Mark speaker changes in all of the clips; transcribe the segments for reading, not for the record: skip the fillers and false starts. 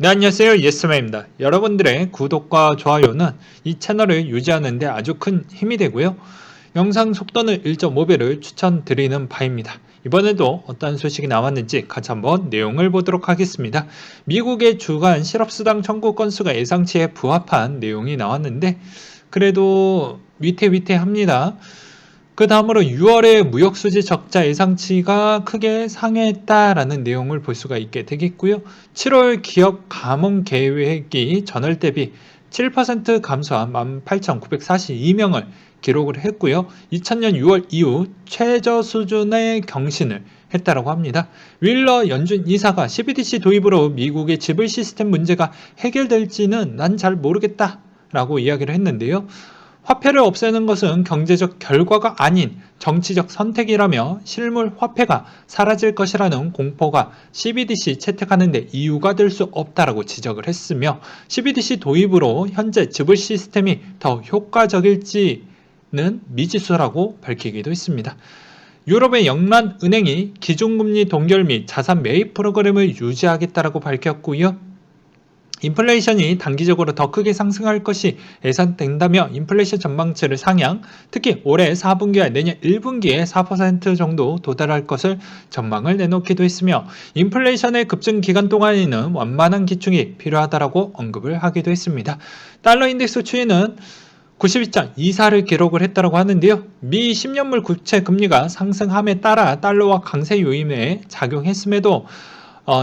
Speaker 1: 네, 안녕하세요. 예스맨입니다. 여러분들의 구독과 좋아요는 이 채널을 유지하는 데 아주 큰 힘이 되고요. 영상 속도는 1.5배를 추천드리는 바입니다. 이번에도 어떤 소식이 나왔는지 같이 한번 내용을 보도록 하겠습니다. 미국의 주간 실업수당 청구 건수가 예상치에 부합한 내용이 나왔는데 그래도 위태위태합니다. 그 다음으로 6월에 무역수지 적자 예상치가 크게 상회했다라는 내용을 볼 수가 있게 되겠고요. 7월 기업 감원 계획이 전월 대비 7% 감소한 18,942명을 기록을 했고요. 2000년 6월 이후 최저 수준의 경신을 했다라고 합니다. 윌러 연준 이사가 CBDC 도입으로 미국의 지불 시스템 문제가 해결될지는 난 잘 모르겠다라고 이야기를 했는데요. 화폐를 없애는 것은 경제적 결과가 아닌 정치적 선택이라며 실물 화폐가 사라질 것이라는 공포가 CBDC 채택하는 데 이유가 될 수 없다라고 지적을 했으며 CBDC 도입으로 현재 지불 시스템이 더 효과적일지는 미지수라고 밝히기도 했습니다. 유럽의 영란은행이 기준금리 동결 및 자산 매입 프로그램을 유지하겠다라고 밝혔고요. 인플레이션이 단기적으로 더 크게 상승할 것이 예상된다며 인플레이션 전망치를 상향, 특히 올해 4분기와 내년 1분기에 4% 정도 도달할 것을 전망을 내놓기도 했으며 인플레이션의 급증 기간 동안에는 완만한 기축이 필요하다라고 언급을 하기도 했습니다. 달러 인덱스 추이는 92.24를 기록을 했다고 하는데요. 미 10년물 국채 금리가 상승함에 따라 달러와 강세 요인에 작용했음에도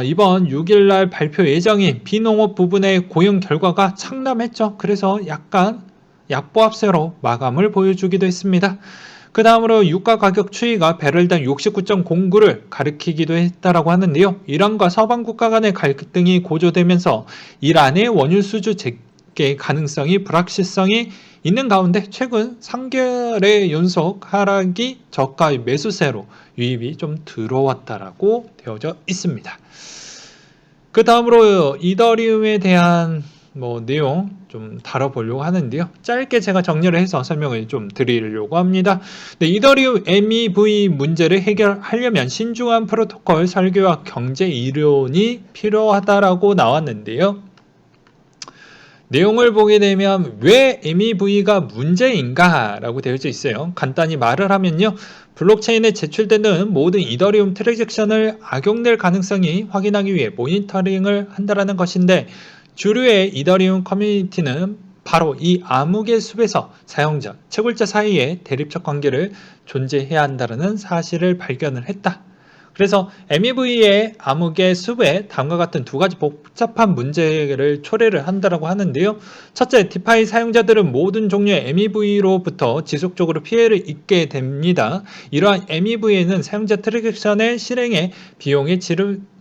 Speaker 1: 이번 6일날 발표 예정인 비농업 부분의 고용 결과가 창남했죠. 그래서 약간 약보합세로 마감을 보여주기도 했습니다. 그 다음으로 유가 가격 추이가 배럴당 69.09를 가리키기도 했다라고 하는데요. 이란과 서방 국가 간의 갈등이 고조되면서 이란의 원유 수주 재개 가능성이 불확실성이 있는 가운데 최근 3개월의 연속 하락이 저가 매수세로 유입이 좀 들어왔다라고 되어져 있습니다. 그 다음으로 이더리움에 대한 내용 좀 다뤄보려고 하는데요. 짧게 제가 정리를 해서 설명을 좀 드리려고 합니다. 네, 이더리움 MEV 문제를 해결하려면 신중한 프로토콜 설계와 경제 이론이 필요하다라고 나왔는데요. 내용을 보게 되면 왜 MEV가 문제인가 라고 되어져 있어요. 간단히 말을 하면요. 블록체인에 제출되는 모든 이더리움 트랜잭션을 악용될 가능성이 확인하기 위해 모니터링을 한다는 것인데 주류의 이더리움 커뮤니티는 바로 이 암흑의 숲에서 사용자, 채굴자 사이에 대립적 관계를 존재해야 한다는 사실을 발견을 했다. 그래서 MEV의 암흑의 숲에 다음과 같은 두 가지 복잡한 문제를 초래를 한다고 하는데요. 첫째, 디파이 사용자들은 모든 종류의 MEV로부터 지속적으로 피해를 입게 됩니다. 이러한 MEV에는 사용자 트랜잭션의 실행에 비용의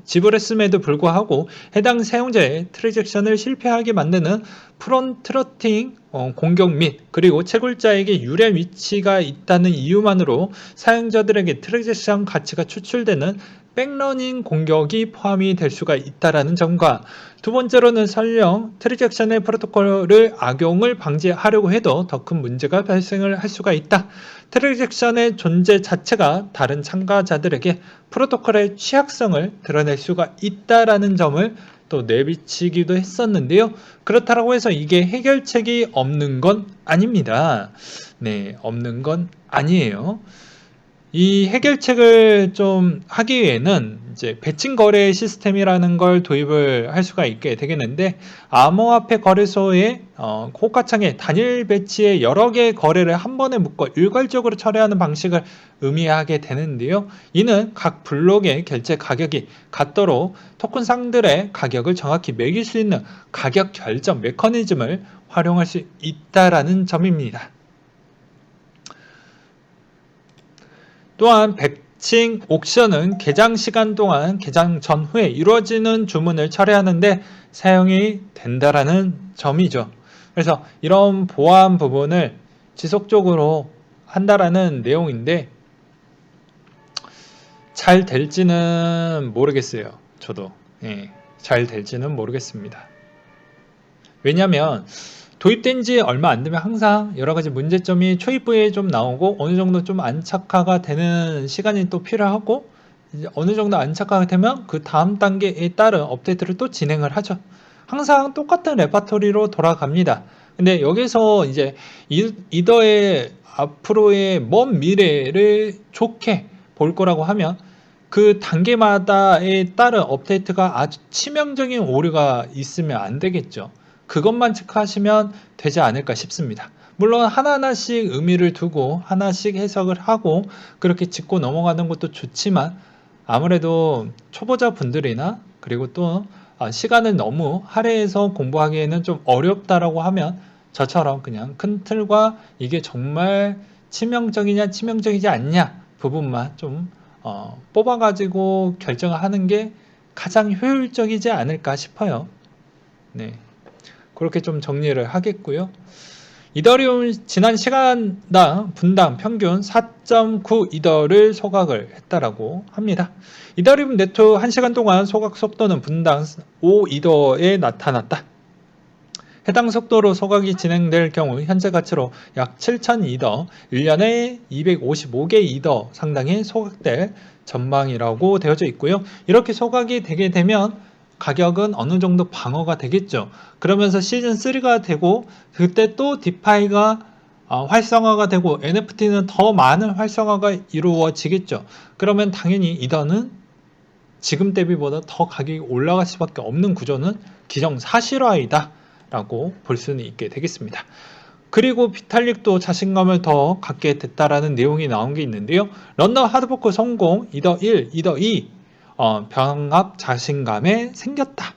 Speaker 1: 지불했음에도 불구하고 해당 사용자의 트랜잭션을 실패하게 만드는 프론트러팅 공격 및 그리고 채굴자에게 유래 위치가 있다는 이유만으로 사용자들에게 트랜잭션 가치가 추출되는 백러닝 공격이 포함이 될 수가 있다는 점과 두 번째로는 설령 트랜잭션의 프로토콜을 악용을 방지하려고 해도 더 큰 문제가 발생을 할 수가 있다. 트랜잭션의 존재 자체가 다른 참가자들에게 프로토콜의 취약성을 드러낼 수가 있다는 점을 또 내비치기도 했었는데요. 그렇다고 해서 이게 해결책이 없는 건 아닙니다. 네, 없는 건 아니에요. 이 해결책을 좀 하기 위해는 이제 배칭 거래 시스템이라는 걸 도입을 할 수가 있게 되겠는데 암호화폐 거래소의 호가창에 단일 배치의 여러 개의 거래를 한 번에 묶어 일괄적으로 처리하는 방식을 의미하게 되는데요. 이는 각 블록의 결제 가격이 같도록 토큰상들의 가격을 정확히 매길 수 있는 가격 결정 메커니즘을 활용할 수 있다라는 점입니다. 또한 배칭 옥션은 개장 시간 동안 개장 전후에 이루어지는 주문을 처리하는데 사용이 된다라는 점이죠. 그래서 이런 보안 부분을 지속적으로 한다라는 내용인데 잘 될지는 모르겠어요. 저도 잘 될지는 모르겠습니다. 왜냐하면 도입된 지 얼마 안 되면 항상 여러 가지 문제점이 초입부에 좀 나오고 어느 정도 좀 안착화가 되는 시간이 또 필요하고 이제 어느 정도 안착하게 되면 그 다음 단계에 따른 업데이트를 또 진행을 하죠. 항상 똑같은 레파토리로 돌아갑니다. 근데 여기서 이제 이더의 앞으로의 먼 미래를 좋게 볼 거라고 하면 그 단계마다에 따른 업데이트가 아주 치명적인 오류가 있으면 안 되겠죠. 그것만 체크하시면 되지 않을까 싶습니다. 물론 하나하나씩 의미를 두고 하나씩 해석을 하고 그렇게 짚고 넘어가는 것도 좋지만 아무래도 초보자 분들이나 그리고 또 시간을 너무 할애해서 공부하기에는 좀 어렵다라고 하면 저처럼 그냥 큰 틀과 이게 정말 치명적이냐 치명적이지 않냐 부분만 좀 뽑아가지고 결정을 하는 게 가장 효율적이지 않을까 싶어요. 네, 그렇게 좀 정리를 하겠고요. 이더리움 지난 시간당 분당 평균 4.9 이더를 소각을 했다라고 합니다. 이더리움 네트워크 1시간 동안 소각 속도는 분당 5 이더에 나타났다. 해당 속도로 소각이 진행될 경우 현재 가치로 약 7,000 이더, 1년에 255개 이더 상당히 소각될 전망이라고 되어져 있고요. 이렇게 소각이 되게 되면 가격은 어느 정도 방어가 되겠죠. 그러면서 시즌3가 되고 그때 또 디파이가 활성화가 되고 NFT는 더 많은 활성화가 이루어지겠죠. 그러면 당연히 이더는 지금 대비보다 더 가격이 올라갈 수밖에 없는 구조는 기정사실화이다 라고 볼 수는 있게 되겠습니다. 그리고 비탈릭도 자신감을 더 갖게 됐다라는 내용이 나온 게 있는데요. 런너 하드포크 성공, 이더 1, 이더 2 병합 자신감에 생겼다.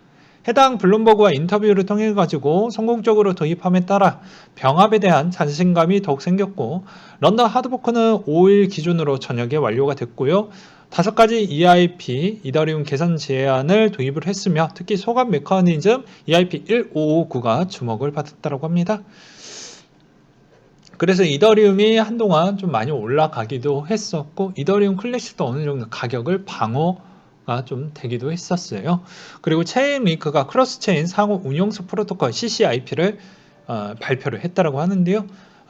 Speaker 1: 해당 블룸버그와 인터뷰를 통해 가지고 성공적으로 도입함에 따라 병합에 대한 자신감이 더욱 생겼고 런너 하드포크는 5일 기준으로 저녁에 완료가 됐고요. 5가지 EIP 이더리움 개선 제안을 도입을 했으며 특히 소각 메커니즘 EIP 1559가 주목을 받았다고 합니다. 그래서 이더리움이 한동안 좀 많이 올라가기도 했었고 이더리움 클래식도 어느 정도 가격을 방어가 좀 되기도 했었어요. 그리고 체인링크가 크로스체인 상호 운용소 프로토콜 CCIP를 발표를 했다고 하는데요.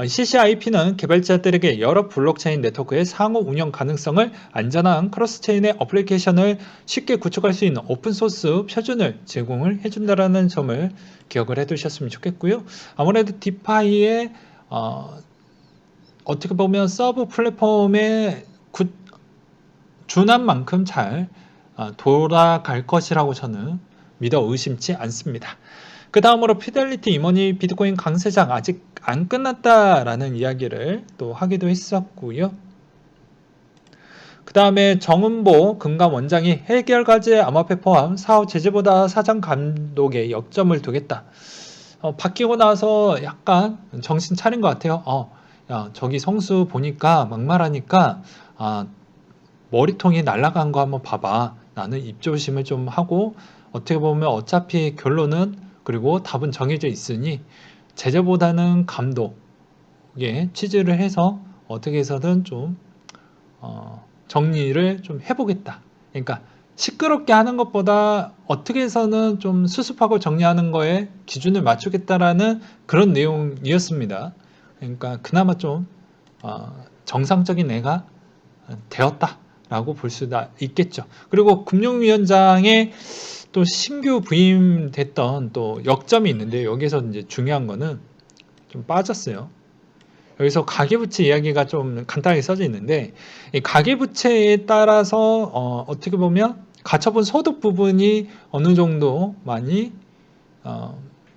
Speaker 1: CCIP는 개발자들에게 여러 블록체인 네트워크의 상호 운영 가능성을 안전한 크로스체인의 어플리케이션을 쉽게 구축할 수 있는 오픈소스 표준을 제공을 해준다는 점을 기억을 해두셨으면 좋겠고요. 아무래도 디파이의 어떻게 보면 서브 플랫폼에 준한 만큼 잘 돌아갈 것이라고 저는 믿어 의심치 않습니다. 그 다음으로 피델리티 이머니 비트코인 강세장 아직 안 끝났다라는 이야기를 또 하기도 했었고요. 그 다음에 정은보 금감 원장이 해결과제 암호화폐 포함 사후 제재보다 사장 감독에 역점을 두겠다. 바뀌고 나서 약간 정신 차린 것 같아요. 야, 저기 성수 보니까 막말하니까 머리통이 날아간 거 한번 봐봐. 나는 입조심을 좀 하고 어떻게 보면 어차피 결론은 그리고 답은 정해져 있으니 제재보다는 감독에 취지를 해서 어떻게 해서든 좀 정리를 좀 해보겠다. 그러니까 시끄럽게 하는 것보다 어떻게 해서는 좀 수습하고 정리하는 거에 기준을 맞추겠다라는 그런 내용이었습니다. 그러니까 그나마 좀 정상적인 애가 되었다라고 볼 수가 있겠죠. 그리고 금융위원장의 또 신규 부임됐던 또 역점이 있는데 여기서 이제 중요한 거는 좀 빠졌어요. 여기서 가계부채 이야기가 좀 간단하게 써져 있는데 이 가계부채에 따라서 어떻게 보면 가처분 소득 부분이 어느 정도 많이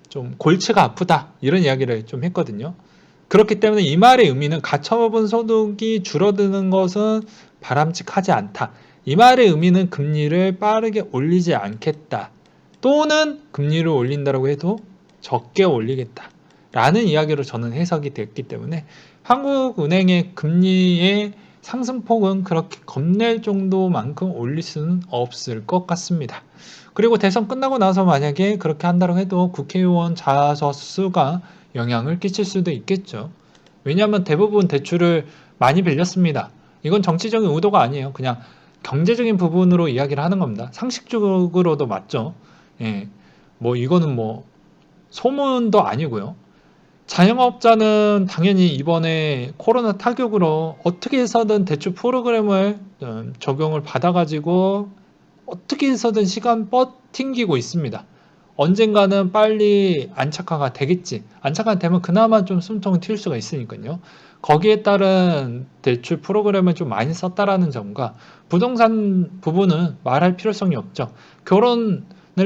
Speaker 1: 좀 골치가 아프다 이런 이야기를 좀 했거든요. 그렇기 때문에 이 말의 의미는 가처분 소득이 줄어드는 것은 바람직하지 않다. 이 말의 의미는 금리를 빠르게 올리지 않겠다. 또는 금리를 올린다고 해도 적게 올리겠다. 라는 이야기로 저는 해석이 됐기 때문에 한국은행의 금리의 상승폭은 그렇게 겁낼 정도만큼 올릴 수는 없을 것 같습니다. 그리고 대선 끝나고 나서 만약에 그렇게 한다고 해도 국회의원 자서 수가 영향을 끼칠 수도 있겠죠. 왜냐하면 대부분 대출을 많이 빌렸습니다. 이건 정치적인 의도가 아니에요. 그냥 경제적인 부분으로 이야기를 하는 겁니다. 상식적으로도 맞죠. 예. 뭐 이거는 뭐 소문도 아니고요. 자영업자는 당연히 이번에 코로나 타격으로 어떻게 해서든 대출 프로그램을 적용을 받아가지고 어떻게 해서든 시간 버팅기고 있습니다. 언젠가는 빨리 안착화가 되겠지. 안착화 되면 그나마 좀 숨통을 튑 수가 있으니까요. 거기에 따른 대출 프로그램을 좀 많이 썼다라는 점과 부동산 부분은 말할 필요성이 없죠. 결혼을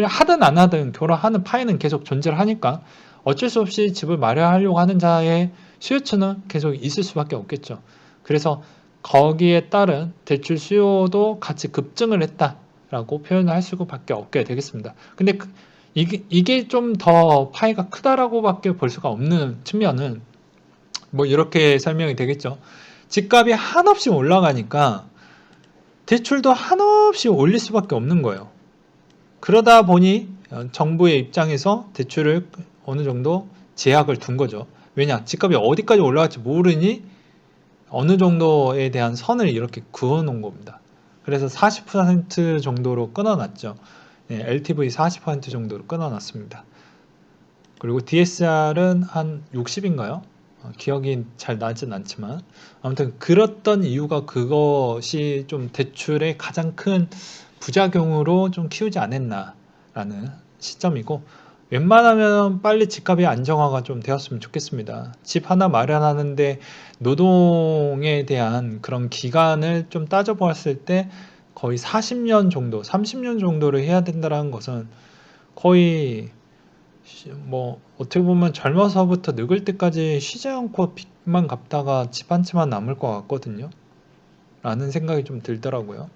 Speaker 1: 하든 안 하든 결혼하는 파이는 계속 존재를 하니까 어쩔 수 없이 집을 마련하려고 하는 자의 수요처는 계속 있을 수밖에 없겠죠. 그래서 거기에 따른 대출 수요도 같이 급증을 했다라고 표현을 할 수밖에 없게 되겠습니다. 근데 이게 좀 더 파이가 크다라고밖에 볼 수가 없는 측면은 뭐 이렇게 설명이 되겠죠. 집값이 한없이 올라가니까 대출도 한없이 올릴 수밖에 없는 거예요. 그러다 보니 정부의 입장에서 대출을 어느 정도 제약을 둔 거죠. 왜냐? 집값이 어디까지 올라갈지 모르니 어느 정도에 대한 선을 이렇게 그어 놓은 겁니다. 그래서 40% 정도로 끊어놨죠. LTV 40% 정도로 끊어놨습니다. 그리고 DSR은 한 60인가요? 기억이 잘 나진 않지만 아무튼 그랬던 이유가 그것이 좀 대출의 가장 큰 부작용으로 좀 키우지 않았나라는 시점이고 웬만하면 빨리 집값이 안정화가 좀 되었으면 좋겠습니다. 집 하나 마련하는데 노동에 대한 그런 기간을 좀 따져보았을 때 거의 40년 정도, 30년 정도를 해야 된다는 것은 거의 뭐 어떻게 보면 젊어서부터 늙을 때까지 쉬지 않고 빚만 갚다가 집 한 채만 남을 것 같거든요. 라는 생각이 좀 들더라고요.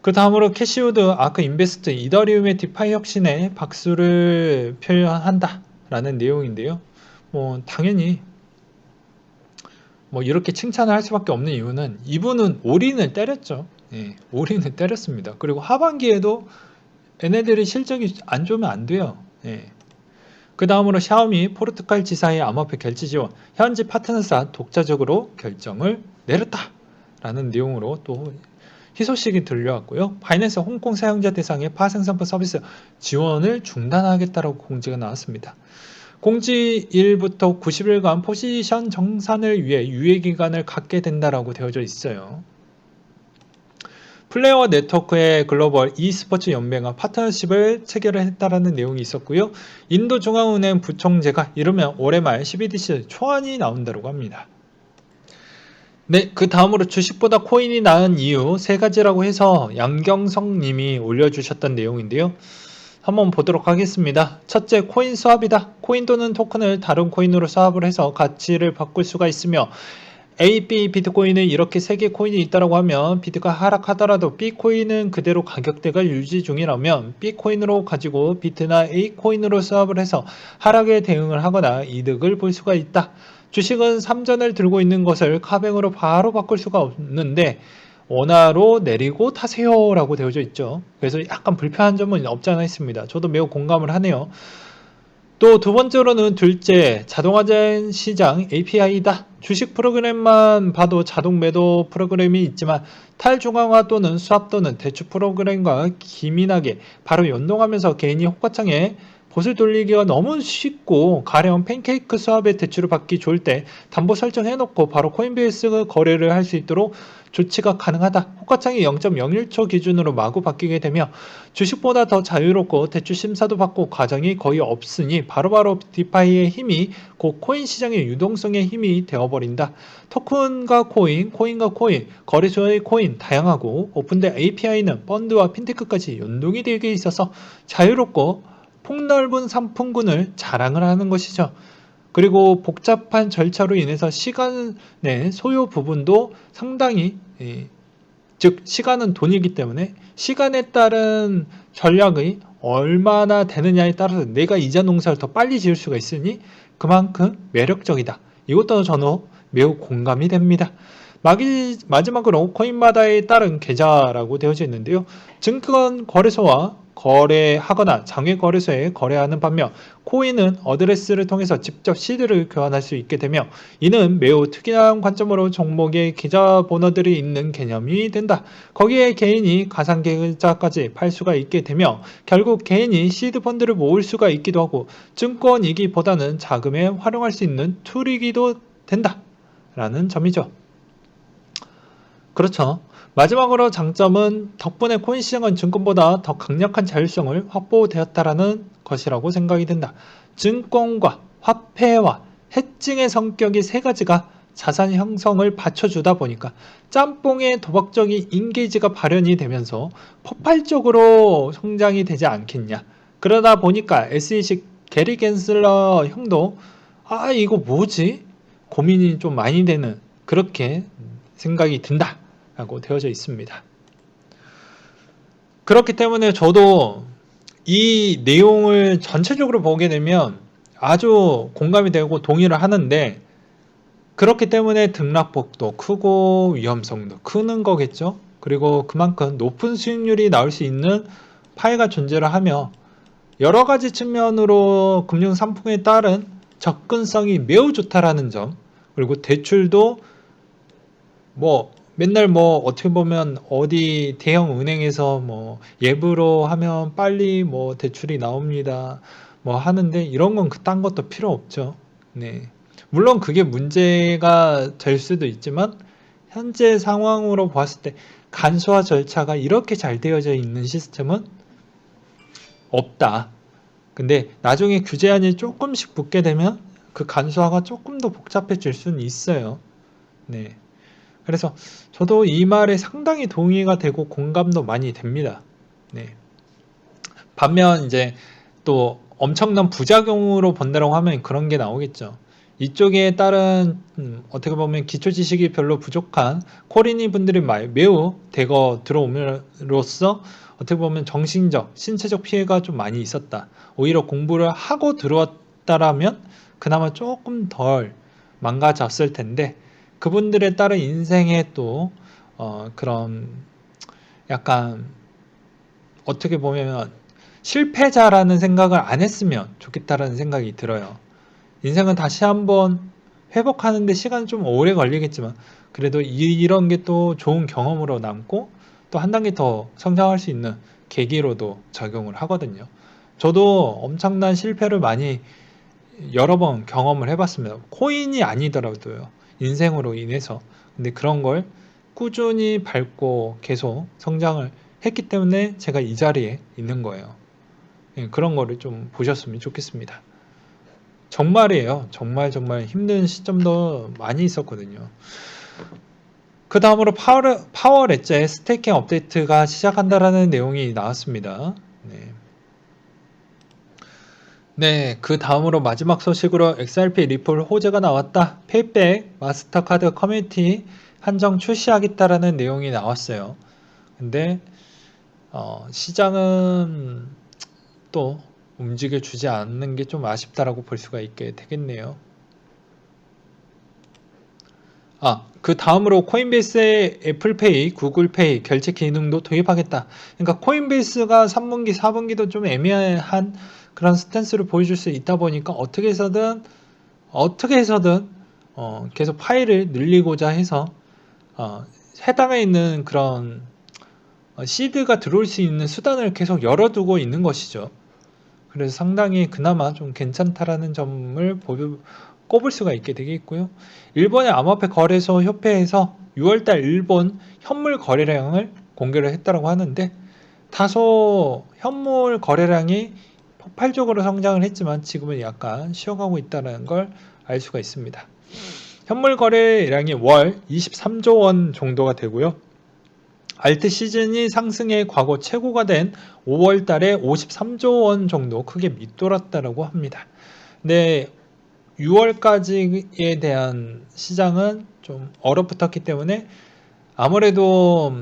Speaker 1: 그 다음으로 캐시우드 아크 인베스트 이더리움의 디파이 혁신에 박수를 표현한다 라는 내용인데요. 뭐 당연히 뭐 이렇게 칭찬을 할 수밖에 없는 이유는 이분은 올인을 때렸죠. 올인을 때렸습니다. 그리고 하반기에도 얘네들이 실적이 안 좋으면 안 돼요. 그 다음으로 샤오미 포르투갈 지사의 암호화폐 결제 지원 현지 파트너사 독자적으로 결정을 내렸다 라는 내용으로 또 희소식이 들려왔고요. 바이낸스 홍콩 사용자 대상의 파생선포 서비스 지원을 중단하겠다라고 공지가 나왔습니다. 공지일부터 90일간 포지션 정산을 위해 유예기간을 갖게 된다라고 되어져 있어요. 플레이어 네트워크의 글로벌 e스포츠 연맹과 파트너십을 체결했다라는 내용이 있었고요. 인도중앙은행 부총재가 이르면 올해 말 CBDC 초안이 나온다고 합니다. 네, 그 다음으로 주식보다 코인이 나은 이유 세 가지라고 해서 양경성 님이 올려주셨던 내용인데요. 한번 보도록 하겠습니다. 첫째, 코인 스왑이다. 코인 또는 토큰을 다른 코인으로 스왑을 해서 가치를 바꿀 수가 있으며 A, B 비트코인은 이렇게 세 개 코인이 있다고 하면 비트가 하락하더라도 B 코인은 그대로 가격대가 유지 중이라면 B 코인으로 가지고 비트나 A 코인으로 스왑을 해서 하락에 대응을 하거나 이득을 볼 수가 있다. 주식은 삼전을 들고 있는 것을 카뱅으로 바로 바꿀 수가 없는데 원화로 내리고 타세요 라고 되어져 있죠. 그래서 약간 불편한 점은 없지 않아 있습니다. 저도 매우 공감을 하네요. 또 두 번째로는 둘째, 자동화된 시장 API다. 주식 프로그램만 봐도 자동 매도 프로그램이 있지만 탈중앙화 또는 수합 또는 대출 프로그램과 기민하게 바로 연동하면서 개인이 호가창에 봇을 돌리기가 너무 쉽고 가령 팬케이크 수합의 대출을 받기 좋을 때 담보 설정해놓고 바로 코인베이스 거래를 할 수 있도록 조치가 가능하다. 호가창이 0.01초 기준으로 마구 바뀌게 되며 주식보다 더 자유롭고 대출 심사도 받고 과정이 거의 없으니 바로바로 디파이의 힘이 곧 코인 시장의 유동성의 힘이 되어버린다. 토큰과 코인, 코인과 코인, 거래소의 코인 다양하고 오픈된 API는 펀드와 핀테크까지 연동이 되게 있어서 자유롭고 폭넓은 상품군을 자랑을 하는 것이죠. 그리고 복잡한 절차로 인해서 시간의 소요 부분도 상당히 즉 시간은 돈이기 때문에 시간에 따른 전략이 얼마나 되느냐에 따라서 내가 이자 농사를 더 빨리 지을 수가 있으니 그만큼 매력적이다. 이것도 저는 매우 공감이 됩니다. 마지막으로 코인마다에 따른 계좌라고 되어져 있는데요. 증권 거래소와 거래하거나 장외 거래소에 거래하는 반면 코인은 어드레스를 통해서 직접 시드를 교환할 수 있게 되며 이는 매우 특이한 관점으로 종목에 계좌번호들이 있는 개념이 된다. 거기에 개인이 가상 계좌까지 팔 수가 있게 되며 결국 개인이 시드 펀드를 모을 수가 있기도 하고 증권이기보다는 자금에 활용할 수 있는 툴이기도 된다. 라는 점이죠. 그렇죠. 마지막으로 장점은 덕분에 코인 시장은 증권보다 더 강력한 자율성을 확보되었다라는 것이라고 생각이 든다. 증권과 화폐와 해칭의 성격이 세 가지가 자산 형성을 받쳐주다 보니까 짬뽕의 도박적인 인게이지가 발현이 되면서 폭발적으로 성장이 되지 않겠냐. 그러다 보니까 SEC 게리 겐슬러 형도 이거 뭐지? 고민이 좀 많이 되는 그렇게 생각이 든다 라고 되어져 있습니다. 그렇기 때문에 저도 이 내용을 전체적으로 보게 되면 아주 공감이 되고 동의를 하는데 그렇기 때문에 등락폭도 크고 위험성도 크는 거겠죠. 그리고 그만큼 높은 수익률이 나올 수 있는 파이가 존재를 하며 여러 가지 측면으로 금융 상품에 따른 접근성이 매우 좋다라는 점, 그리고 대출도 맨날 어떻게 보면 어디 대형 은행에서 예부로 하면 빨리 대출이 나옵니다. 하는데 이런 건 그딴 것도 필요 없죠. 네. 물론 그게 문제가 될 수도 있지만 현재 상황으로 봤을 때 간소화 절차가 이렇게 잘 되어져 있는 시스템은 없다. 근데 나중에 규제안이 조금씩 붙게 되면 그 간소화가 조금 더 복잡해질 수는 있어요. 네. 그래서 저도 이 말에 상당히 동의가 되고 공감도 많이 됩니다. 네. 반면 이제 또 엄청난 부작용으로 본다라고 하면 그런 게 나오겠죠. 이쪽에 따른 어떻게 보면 기초 지식이 별로 부족한 코리니 분들이 매우 대거 들어옴으로써 어떻게 보면 정신적, 신체적 피해가 좀 많이 있었다. 오히려 공부를 하고 들어왔다라면 그나마 조금 덜 망가졌을 텐데 그분들에 따른 인생에 또 그런 약간 어떻게 보면 실패자라는 생각을 안 했으면 좋겠다라는 생각이 들어요. 인생은 다시 한번 회복하는데 시간이 좀 오래 걸리겠지만 그래도 이런 게 또 좋은 경험으로 남고 또 한 단계 더 성장할 수 있는 계기로도 작용을 하거든요. 저도 엄청난 실패를 많이 여러 번 경험을 해봤습니다. 코인이 아니더라도요. 인생으로 인해서. 근데 그런 걸 꾸준히 밟고 계속 성장을 했기 때문에 제가 이 자리에 있는 거예요. 그런 거를 좀 보셨으면 좋겠습니다. 정말이에요. 정말 힘든 시점도 많이 있었거든요. 그 다음으로 파워 렛저의 스테이킹 업데이트가 시작한다라는 내용이 나왔습니다. 네, 그 다음으로 마지막 소식으로 XRP 리플 호재가 나왔다. 페이백 마스터카드 커뮤니티 한정 출시하겠다라는 내용이 나왔어요. 근데 시장은 또 움직여 주지 않는 게 좀 아쉽다라고 볼 수가 있게 되겠네요. 그 다음으로 코인베이스의 애플페이, 구글페이 결제 기능도 도입하겠다. 그러니까 코인베이스가 3분기, 4분기도 좀 애매한 그런 스탠스를 보여줄 수 있다 보니까 어떻게 해서든 계속 파일을 늘리고자 해서 해당에 있는 그런 시드가 들어올 수 있는 수단을 계속 열어두고 있는 것이죠. 그래서 상당히 그나마 좀 괜찮다라는 점을 꼽을 수가 있게 되겠고요. 일본의 암호화폐 거래소 협회에서 6월달 일본 현물 거래량을 공개를 했다고 하는데 다소 현물 거래량이 폭발적으로 성장을 했지만 지금은 약간 쉬어가고 있다는 걸 알 수가 있습니다. 현물 거래량이 월 23조 원 정도가 되고요. 알트 시즌이 상승의 과거 최고가 된 5월 달에 53조 원 정도 크게 밑돌았다고 합니다. 근데 6월까지에 대한 시장은 좀 얼어붙었기 때문에 아무래도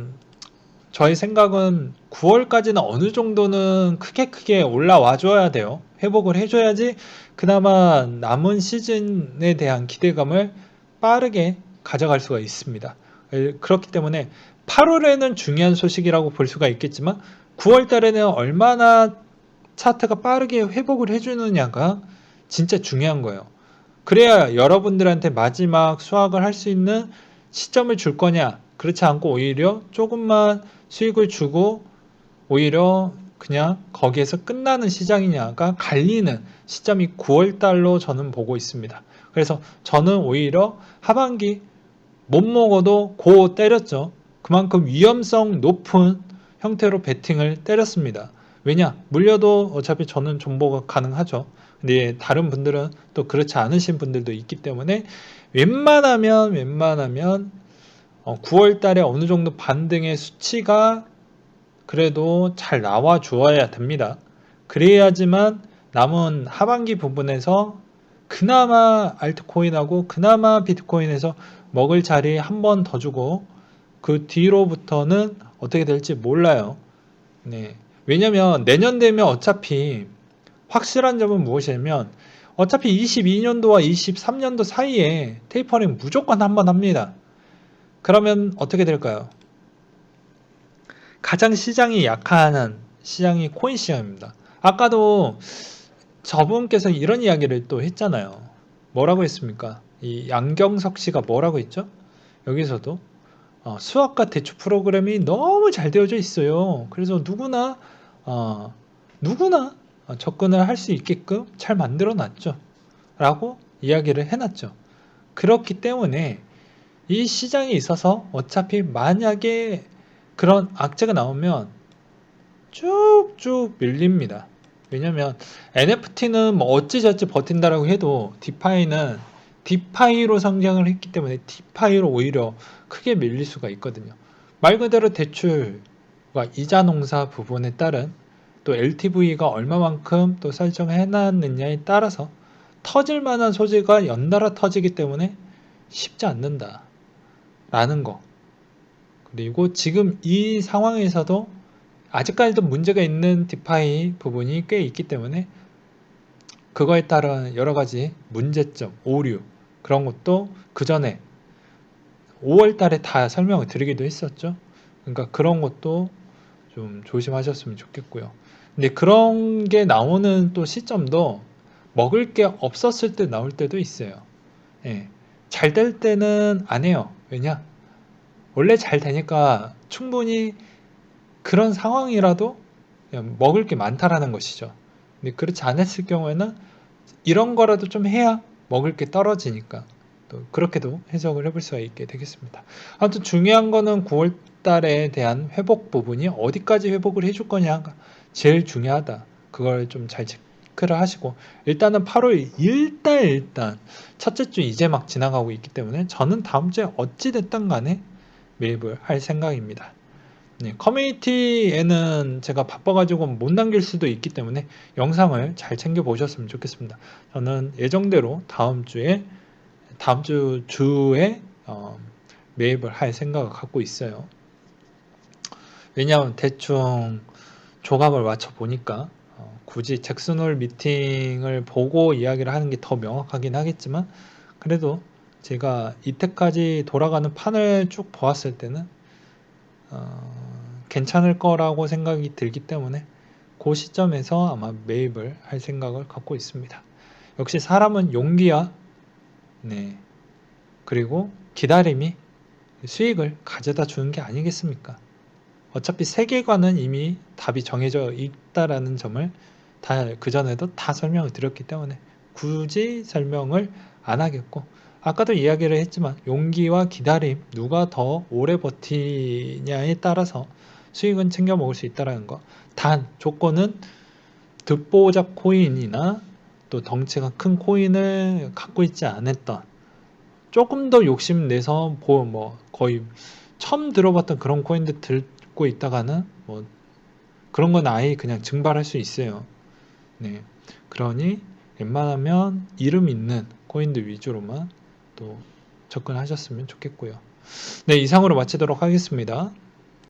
Speaker 1: 저희 생각은 9월까지는 어느 정도는 크게 올라와 줘야 돼요. 회복을 해줘야지 그나마 남은 시즌에 대한 기대감을 빠르게 가져갈 수가 있습니다. 그렇기 때문에 8월에는 중요한 소식이라고 볼 수가 있겠지만 9월 달에는 얼마나 차트가 빠르게 회복을 해주느냐가 진짜 중요한 거예요. 그래야 여러분들한테 마지막 수확을 할 수 있는 시점을 줄 거냐, 그렇지 않고 오히려 조금만 수익을 주고 오히려 그냥 거기에서 끝나는 시장이냐가 갈리는 시점이 9월 달로 저는 보고 있습니다. 그래서 저는 오히려 하반기 못 먹어도 고 때렸죠. 그만큼 위험성 높은 형태로 베팅을 때렸습니다. 왜냐? 물려도 어차피 저는 존버가 가능하죠. 근데 다른 분들은 또 그렇지 않으신 분들도 있기 때문에 웬만하면 9월 달에 어느 정도 반등의 수치가 그래도 잘 나와 주어야 됩니다. 그래야지만 남은 하반기 부분에서 그나마 알트코인하고 그나마 비트코인에서 먹을 자리 한 번 더 주고 그 뒤로부터는 어떻게 될지 몰라요. 네. 왜냐면 내년 되면 어차피 확실한 점은 무엇이냐면 어차피 22년도와 23년도 사이에 테이퍼링 무조건 한 번 합니다. 그러면 어떻게 될까요? 가장 시장이 약한 시장이 코인 시장입니다. 아까도 저분께서 이런 이야기를 또 했잖아요. 뭐라고 했습니까? 이 양경석 씨가 뭐라고 했죠? 여기서도 수학과 대출 프로그램이 너무 잘 되어져 있어요. 그래서 누구나 접근을 할 수 있게끔 잘 만들어 놨죠. 라고 이야기를 해놨죠. 그렇기 때문에 이 시장에 있어서 어차피 만약에 그런 악재가 나오면 쭉쭉 밀립니다. 왜냐면 NFT는 뭐 어찌저찌 버틴다라고 해도 디파이로 성장을 했기 때문에 디파이로 오히려 크게 밀릴 수가 있거든요. 말 그대로 대출과 이자 농사 부분에 따른 또 LTV가 얼마만큼 또 설정해 놨느냐에 따라서 터질 만한 소재가 연달아 터지기 때문에 쉽지 않는다 라는 거. 그리고 지금 이 상황에서도 아직까지도 문제가 있는 디파이 부분이 꽤 있기 때문에 그거에 따른 여러 가지 문제점, 오류 그런 것도 그 전에 5월 달에 다 설명을 드리기도 했었죠. 그러니까 그런 것도 좀 조심하셨으면 좋겠고요. 근데 그런 게 나오는 또 시점도 먹을 게 없었을 때 나올 때도 있어요. 예. 잘 될 때는 안 해요. 왜냐? 원래 잘 되니까 충분히 그런 상황이라도 그냥 먹을 게 많다라는 것이죠. 근데 그렇지 않았을 경우에는 이런 거라도 좀 해야 먹을 게 떨어지니까 또 그렇게도 해석을 해볼 수가 있게 되겠습니다. 아무튼 중요한 거는 9월 달에 대한 회복 부분이 어디까지 회복을 해줄 거냐가 제일 중요하다. 그걸 좀 잘 체크를 하시고 일단은 8월 일단 첫째 주 이제 막 지나가고 있기 때문에 저는 다음 주에 어찌 됐든 간에 매입을 할 생각입니다. 네, 커뮤니티에는 제가 바빠가지고 못 남길 수도 있기 때문에 영상을 잘 챙겨 보셨으면 좋겠습니다. 저는 예정대로 다음 주에 매입을 할 생각을 갖고 있어요. 왜냐하면 대충 조각을 맞춰 보니까 굳이 잭슨홀 미팅을 보고 이야기를 하는 게 더 명확하긴 하겠지만 그래도 제가 이때까지 돌아가는 판을 쭉 보았을 때는 괜찮을 거라고 생각이 들기 때문에 그 시점에서 아마 매입을 할 생각을 갖고 있습니다. 역시 사람은 용기와 그리고 기다림이 수익을 가져다 주는 게 아니겠습니까? 어차피 세계관은 이미 답이 정해져 있다라는 점을 그전에도 다 설명을 드렸기 때문에 굳이 설명을 안 하겠고 아까도 이야기를 했지만 용기와 기다림 누가 더 오래 버티냐에 따라서 수익은 챙겨 먹을 수 있다는 거. 단 조건은 듣보잡 코인이나 또 덩치가 큰 코인을 갖고 있지 않았던 조금 더 욕심내서 뭐 거의 처음 들어봤던 그런 코인들 들고 있다가는 뭐 그런 건 아예 그냥 증발할 수 있어요. 네. 그러니 웬만하면 이름 있는 코인들 위주로만 또 접근하셨으면 좋겠고요. 네, 이상으로 마치도록 하겠습니다.